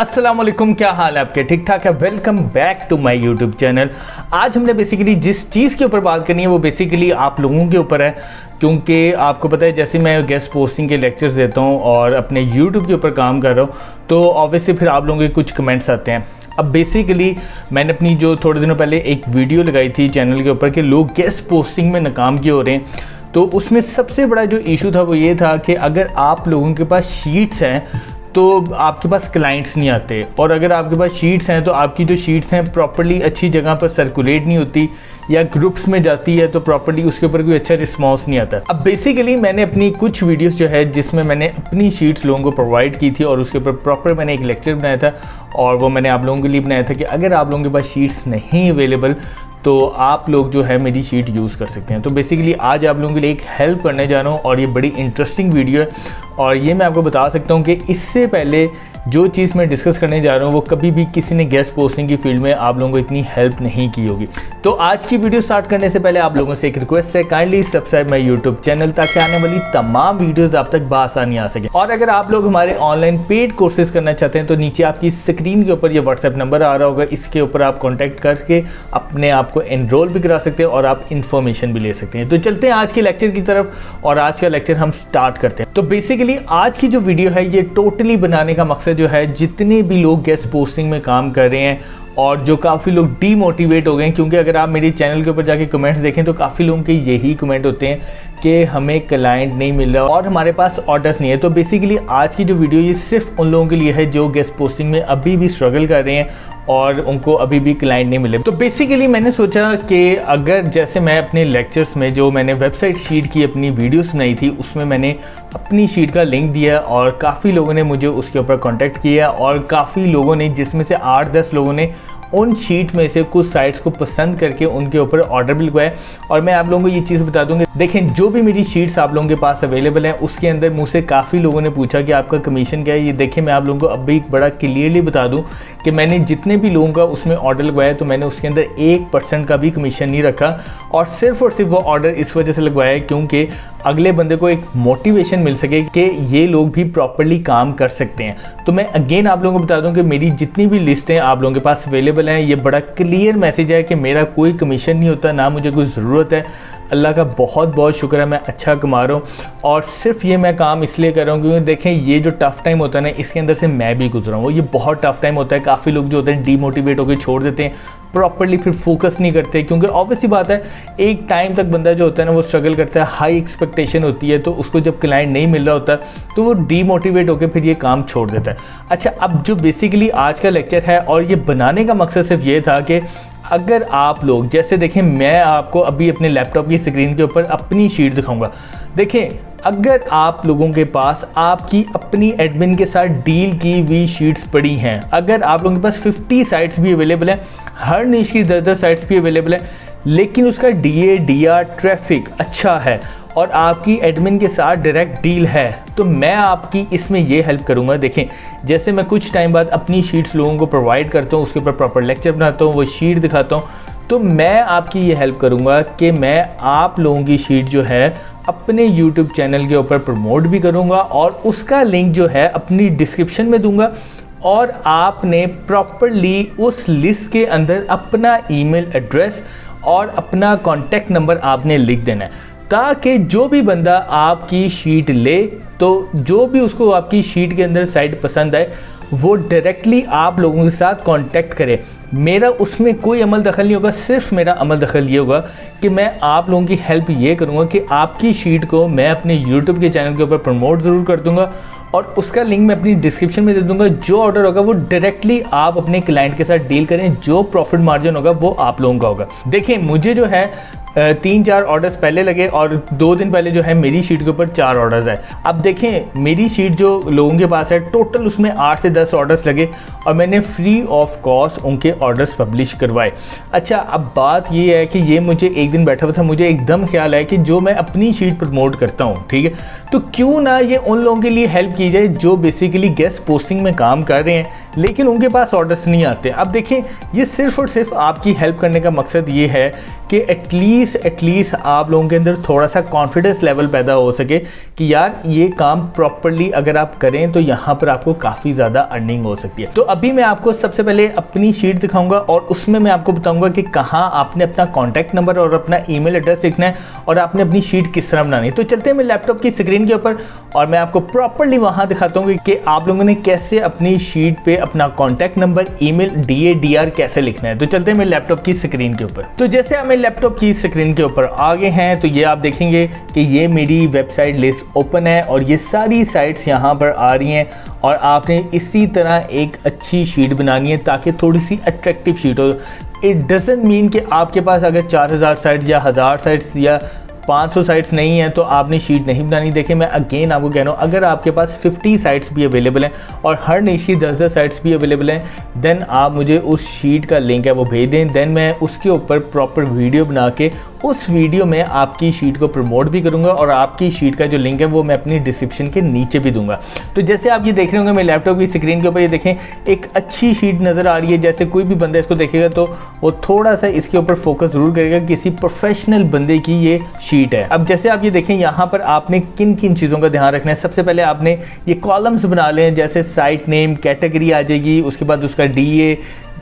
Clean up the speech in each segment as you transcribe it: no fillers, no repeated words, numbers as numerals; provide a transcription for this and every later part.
अस्सलाम वालेकुम, क्या हाल है आपके? ठीक ठाक है। Welcome back to my YouTube channel. आज हमने बेसिकली जिस चीज़ के ऊपर बात करनी है वो बेसिकली आप लोगों के ऊपर है, क्योंकि आपको पता है जैसे मैं गेस्ट पोस्टिंग के लेक्चर्स देता हूँ और अपने यूट्यूब के ऊपर काम कर रहा हूँ, तो ऑब्वियसली फिर आप लोगों के कुछ कमेंट्स आते हैं। अब बेसिकली मैंने अपनी जो थोड़े दिनों पहले एक वीडियो लगाई थी चैनल के ऊपर कि लोग गेस्ट पोस्टिंग में नाकाम क्यों हो रहे हैं, तो उसमें सबसे बड़ा जो इशू था वो ये था कि अगर आप लोगों के पास शीट्स हैं तो आपके पास क्लाइंट्स नहीं आते, और अगर आपके पास शीट्स हैं तो आपकी जो शीट्स हैं प्रॉपर्ली अच्छी जगह पर सर्कुलेट नहीं होती या ग्रुप्स में जाती है तो प्रॉपर्ली उसके ऊपर कोई अच्छा रिस्पॉन्स नहीं आता। अब बेसिकली मैंने अपनी कुछ वीडियोस जो है जिसमें मैंने अपनी शीट्स लोगों को प्रोवाइड की थी और उसके ऊपर प्रॉपर मैंने एक लेक्चर बनाया था, और वो मैंने आप लोगों के लिए बनाया था कि अगर आप लोगों के पास शीट्स नहीं अवेलेबल तो आप लोग जो है मेरी शीट यूज़ कर सकते हैं। तो बेसिकली आज आप लोगों के लिए एक हेल्प करने जा रहा हूँ और ये बड़ी इंटरेस्टिंग वीडियो है, और ये मैं आपको बता सकता हूँ कि इससे पहले जो चीज़ मैं डिस्कस करने जा रहा हूँ वो कभी भी किसी ने गेस्ट पोस्टिंग की फील्ड में आप लोगों को इतनी हेल्प नहीं की होगी। तो आज की वीडियो स्टार्ट करने से पहले आप लोगों से एक रिक्वेस्ट है, kindly subscribe my YouTube channel ताकि आने वाली तमाम वीडियोस आप तक बआसानी आ सके। और अगर आप लोग हमारे ऑनलाइन पेड कोर्सेज करना चाहते हैं तो नीचे आपकी स्क्रीन के ऊपर ये व्हाट्सएप नंबर आ रहा होगा, इसके ऊपर आप कॉन्टैक्ट करके अपने आप को एनरोल भी करा सकते हैं और आप इन्फॉर्मेशन भी ले सकते हैं। तो चलते हैं आज के लेक्चर की तरफ और आज का लेक्चर हम स्टार्ट करते हैं। तो बेसिकली आज की जो वीडियो है ये टोटली बनाने का मकसद जो है, जितने भी लोग गेस्ट पोस्टिंग में काम कर रहे हैं और जो काफ़ी लोग डीमोटिवेट हो गए हैं, क्योंकि अगर आप मेरे चैनल के ऊपर जाके कमेंट्स देखें तो काफ़ी लोगों के यही कमेंट होते हैं कि हमें क्लाइंट नहीं मिल रहा और हमारे पास ऑर्डर्स नहीं है। तो बेसिकली आज की जो वीडियो ये सिर्फ उन लोगों के लिए है जो गेस्ट पोस्टिंग में अभी भी स्ट्रगल कर रहे हैं और उनको अभी भी क्लाइंट नहीं मिले। तो बेसिकली मैंने सोचा कि अगर जैसे मैं अपने लेक्चर्स में जो मैंने वेबसाइट शीट की अपनी वीडियोस बनाई थी उसमें मैंने अपनी शीट का लिंक दिया और काफ़ी लोगों ने मुझे उसके ऊपर कांटेक्ट किया, और काफ़ी लोगों ने, जिसमें से 8-10 लोगों ने उन शीट में से कुछ साइट्स को पसंद करके उनके ऊपर ऑर्डर भी लगवाया। और मैं आप लोगों को ये चीज़ बता दूंगा, देखें जो भी मेरी शीट्स आप लोगों के पास अवेलेबल है उसके अंदर मुझसे काफ़ी लोगों ने पूछा कि आपका कमीशन क्या है। ये देखें मैं आप लोगों को अब भी बड़ा क्लियरली बता दूं कि मैंने जितने भी लोगों का उसमें ऑर्डर लगवाया तो मैंने उसके अंदर 1% का भी कमीशन नहीं रखा, और सिर्फ वो ऑर्डर इस वजह से लगवाया है क्योंकि अगले बंदे को एक मोटिवेशन मिल सके कि ये लोग भी प्रॉपर्ली काम कर सकते हैं। तो मैं अगेन आप लोगों को बता दूं कि मेरी जितनी भी लिस्टें आप लोगों के पास अवेलेबल हैं, ये बड़ा क्लियर मैसेज है कि मेरा कोई कमीशन नहीं होता, ना मुझे कोई ज़रूरत है। अल्लाह का बहुत बहुत शुक्र है, मैं अच्छा कमा रहा हूँ, और सिर्फ ये मैं काम इसलिए कर रहा हूँ क्योंकि देखें ये जो टफ़ टाइम होता है ना, इसके अंदर से मैं भी गुजरा हूँ। ये बहुत टफ़ टाइम होता है, काफ़ी लोग जो होते हैं डीमोटिवेट होकर छोड़ देते हैं, प्रॉपर्ली फिर फोकस नहीं करते, क्योंकि ऑब्वियसली बात है एक टाइम तक बंदा जो होता है ना वो स्ट्रगल करता है, हाई एक्सपेक्टेशन होती है, तो उसको जब क्लाइंट नहीं मिल रहा होता तो वो डीमोटिवेट होकर फिर ये काम छोड़ देता है। अच्छा, अब जो बेसिकली आज का लेक्चर है और ये बनाने का मकसद सिर्फ ये था कि अगर आप लोग, जैसे देखें मैं आपको अभी अपने लैपटॉप की स्क्रीन के ऊपर अपनी शीट दिखाऊंगा। देखें अगर आप लोगों के पास आपकी अपनी एडमिन के साथ डील की हुई शीट्स पड़ी हैं, अगर आप लोगों के पास 50 साइट्स भी अवेलेबल हैं, हर निश की 10-10 साइट्स भी अवेलेबल हैं, लेकिन उसका DA ट्रैफिक अच्छा है और आपकी एडमिन के साथ डायरेक्ट डील है, तो मैं आपकी इसमें ये हेल्प करूंगा। देखें जैसे मैं कुछ टाइम बाद अपनी शीट्स लोगों को प्रोवाइड करता हूँ, उसके ऊपर प्रॉपर लेक्चर बनाता हूँ, वो शीट दिखाता हूँ, तो मैं आपकी ये हेल्प करूंगा कि मैं आप लोगों की शीट जो है अपने YouTube चैनल के ऊपर प्रमोट भी करूंगा और उसका लिंक जो है अपनी डिस्क्रिप्शन में दूंगा, और आपने प्रॉपरली उस लिस्ट के अंदर अपना ईमेल एड्रेस और अपना कॉन्टैक्ट नंबर आपने लिख देना है, ताकि जो भी बंदा आपकी शीट ले तो जो भी उसको आपकी शीट के अंदर साइट पसंद आए वो डायरेक्टली आप लोगों के साथ कांटेक्ट करे। मेरा उसमें कोई अमल दखल नहीं होगा, सिर्फ मेरा अमल दखल ये होगा कि मैं आप लोगों की हेल्प ये करूँगा कि आपकी शीट को मैं अपने YouTube के चैनल के ऊपर प्रमोट ज़रूर कर दूँगा और उसका लिंक मैं अपनी डिस्क्रिप्शन में दे दूंगा। जो ऑर्डर होगा वो डायरेक्टली आप अपने क्लाइंट के साथ डील करें, जो प्रॉफिट मार्जिन होगा वो आप लोगों का होगा। देखिए मुझे जो है 3-4 ऑर्डर्स पहले लगे और 2 दिन पहले जो है मेरी शीट के ऊपर 4 ऑर्डर्स आए। अब देखें मेरी शीट जो लोगों के पास है टोटल उसमें 8 से 10 ऑर्डर्स लगे और मैंने फ्री ऑफ कॉस्ट उनके ऑर्डर्स पब्लिश करवाए। अच्छा, अब बात ये है कि ये मुझे एक दिन बैठा हुआ था, मुझे एकदम ख्याल आया कि जो मैं अपनी शीट प्रमोट करता हूँ, ठीक है, तो क्यों ना ये उन लोगों के लिए हेल्प की जाए जो बेसिकली गेस्ट पोस्टिंग में काम कर रहे हैं, लेकिन उनके पास ऑर्डर्स नहीं आते। अब देखिए ये सिर्फ और सिर्फ आपकी हेल्प करने का मकसद ये है कि एटलीस्ट आप लोगों के अंदर थोड़ा सा कॉन्फिडेंस लेवल पैदा हो सके कि यार ये काम प्रॉपरली अगर आप करें तो यहाँ पर आपको काफ़ी ज़्यादा अर्निंग हो सकती है। तो अभी मैं आपको सबसे पहले अपनी शीट दिखाऊंगा और उसमें मैं आपको बताऊंगा कि कहाँ आपने अपना कॉन्टैक्ट नंबर और अपना ईमेल एड्रेस लिखना है और आपने अपनी शीट किस तरह बनानी है। तो चलते हैं मैं लैपटॉप की स्क्रीन के ऊपर और मैं आपको प्रॉपरली वहाँ दिखाता हूँ कि आप लोगों ने कैसे अपनी शीट पे अपना कॉन्टैक्ट नंबर, ईमेल, DADR कैसे लिखना है। तो चलते हैं मैं लैपटॉप की स्क्रीन के ऊपर। तो जैसे हमें लैपटॉप की स्क्रीन के ऊपर आ गए हैं तो ये आप देखेंगे कि ये मेरी वेबसाइट लिस्ट ओपन है और ये सारी साइट्स यहाँ पर आ रही हैं और आपने इसी तरह एक अच्छी शीट बनानी है ताकि थोड़ी सी अट्रैक्टिव शीट हो। इट डजंट मीन कि आपके पास अगर 4000 साइट्स या 1000 साइट्स या 500 साइट्स नहीं है तो आपने शीट नहीं बनानी। देखिए मैं अगेन आपको कह रहा हूँ, अगर आपके पास 50 साइट्स भी अवेलेबल हैं और हर निश की 10-10 साइट्स भी अवेलेबल हैं, देन आप मुझे उस शीट का लिंक है वो भेज दें। देन मैं उसके ऊपर प्रॉपर वीडियो बना के उस वीडियो में आपकी शीट को प्रमोट भी करूंगा और आपकी शीट का जो लिंक है वो मैं अपनी डिस्क्रिप्शन के नीचे भी दूंगा। तो जैसे आप ये देख रहे होंगे मेरे लैपटॉप की स्क्रीन के ऊपर, ये देखें एक अच्छी शीट नज़र आ रही है। जैसे कोई भी बंदा इसको देखेगा तो वो थोड़ा सा इसके ऊपर फोकस ज़रूर करेगा, किसी प्रोफेशनल बंदे की ये शीट है। अब जैसे आप ये देखें यहाँ पर आपने किन किन चीज़ों का ध्यान रखना है। सबसे पहले आपने ये कॉलम्स बना लें, जैसे साइट नेम, कैटेगरी आ जाएगी, उसके बाद उसका DA,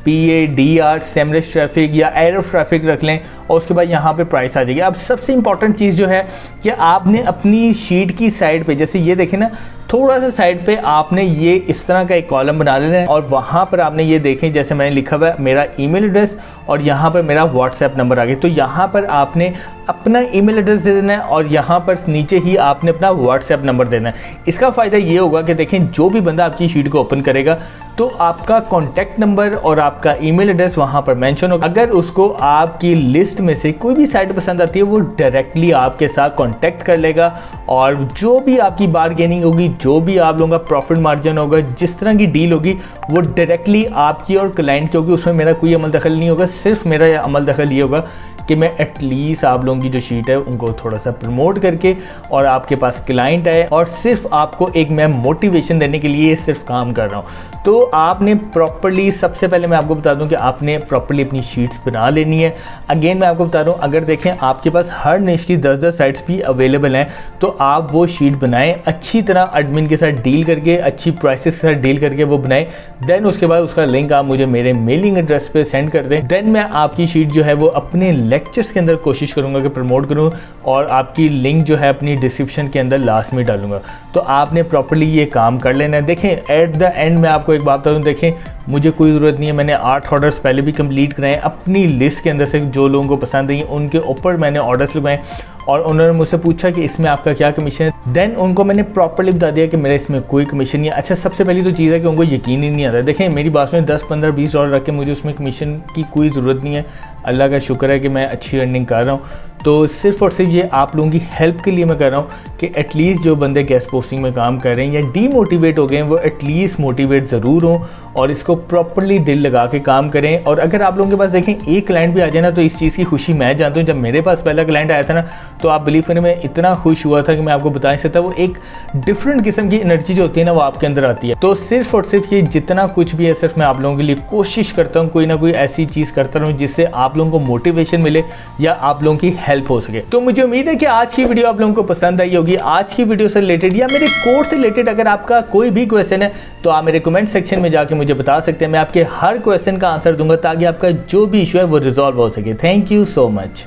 PA, DR, seamless traffic या एरर ट्रैफिक रख लें और उसके बाद यहाँ पे प्राइस आ जाएगी। अब सबसे इंपॉर्टेंट चीज़ जो है कि आपने अपनी शीट की साइड पे, जैसे ये देखें ना, थोड़ा सा साइड पे आपने ये इस तरह का एक कॉलम बना लेना है और वहाँ पर आपने ये देखें जैसे मैंने लिखा हुआ है मेरा ईमेल एड्रेस और यहाँ पर मेरा व्हाट्सएप नंबर आ गया। तो यहाँ पर आपने अपना ईमेल एड्रेस दे देना है और यहाँ पर नीचे ही आपने अपना व्हाट्सएप नंबर देना है। इसका फ़ायदा ये होगा कि देखें जो भी बंदा आपकी शीट को ओपन करेगा तो आपका कॉन्टैक्ट नंबर और आपका ईमेल एड्रेस वहाँ पर मेंशन होगा। अगर उसको आपकी लिस्ट में से कोई भी साइट पसंद आती है वो डायरेक्टली आपके साथ कॉन्टैक्ट कर लेगा और जो भी आपकी बारगेनिंग होगी, जो भी आप लोगों का प्रॉफिट मार्जिन होगा, जिस तरह की डील होगी वो डायरेक्टली आपकी और क्लाइंट की होगी। उसमें मेरा कोई अमल दखल नहीं होगा। सिर्फ मेरा अमल दखल ये होगा कि मैं एटलीस्ट आप लोगों की जो शीट है उनको थोड़ा सा प्रमोट करके और आपके पास क्लाइंट आए और सिर्फ आपको एक मैं मोटिवेशन देने के लिए सिर्फ काम कर रहा हूँ। तो आपने प्रॉपरली, सबसे पहले मैं आपको बता दूं कि आपने प्रॉपरली अपनी शीट्स बना लेनी है। अगेन मैं आपको बता रहा हूँ, अगर देखें आपके पास हर निश की 10-10 साइट्स भी अवेलेबल हैं तो आप वो शीट बनाएं अच्छी तरह, एडमिन के साथ डील करके, अच्छी प्राइसेस के साथ डील करके वो बनाएं। देन उसके बाद उसका लिंक आप मुझे मेरे मेलिंग एड्रेस पे सेंड कर दें। देन मैं आपकी शीट जो है वो अपने लेक्चर्स के अंदर कोशिश करूंगा कि प्रमोट करूं और आपकी लिंक जो है अपनी डिस्क्रिप्शन के अंदर लास्ट में डालूंगा। तो आपने प्रॉपर्ली ये काम कर लेना है। देखें एट द एंड मैं आपको एक बात बता दूं, देखें मुझे कोई ज़रूरत नहीं है, मैंने 8 ऑर्डर्स पहले भी कंप्लीट कराए अपनी लिस्ट के अंदर से, जो लोगों को पसंद आई उनके ऊपर मैंने ऑर्डर्स लगवाए और उन्होंने मुझसे पूछा कि इसमें आपका क्या कमीशन है। देन उनको मैंने प्रॉपर्ली बता दिया कि मेरा इसमें कोई कमीशन नहीं है। अच्छा, सबसे पहली तो चीज़ है कि उनको यकीन ही नहीं आता। देखें मेरी बात में 10, 15, 20 डॉलर रख के मुझे उसमें कमीशन की कोई ज़रूरत नहीं है। अल्लाह का शुक्र है कि मैं अच्छी अर्निंग कर रहा हूँ। तो सिर्फ और सिर्फ ये आप लोगों की हेल्प के लिए मैं कर रहा हूँ कि एटलीस्ट जो बंदे गेस्ट पोस्टिंग में काम कर रहे हैं या डीमोटिवेट हो गए हैं वो एटलीस्ट मोटिवेट ज़रूर हों और इसको प्रॉपर्ली दिल लगा के काम करें। और अगर आप लोगों के पास देखें एक क्लाइंट भी आ जाए ना तो इस चीज़ की खुशी मैं जानता हूँ। जब मेरे पास पहला क्लाइंट आया था ना तो आप बिलीव करें मैं इतना खुश हुआ था कि मैं आपको बता नहीं सकता। वो एक डिफरेंट किस्म की एनर्जी जो होती है ना वो आपके अंदर आती है। तो सिर्फ और सिर्फ ये जितना कुछ भी है सिर्फ मैं आप लोगों के लिए कोशिश करता हूँ कोई ना कोई ऐसी चीज़ करता रहूँ जिससे आप लोगों को मोटिवेशन मिले या आप लोगों की हेल्प हो सके। तो मुझे उम्मीद है कि आज की वीडियो आप लोगों को पसंद आई होगी। आज की वीडियो से रिलेटेड या मेरे कोर्स से रिलेटेड अगर आपका कोई भी क्वेश्चन है तो आप मेरे कमेंट सेक्शन में जाके मुझे बता सकते हैं। मैं आपके हर क्वेश्चन का आंसर दूंगा ताकि आपका जो भी इशू है वो रिजॉल्व हो सके। Thank you so much.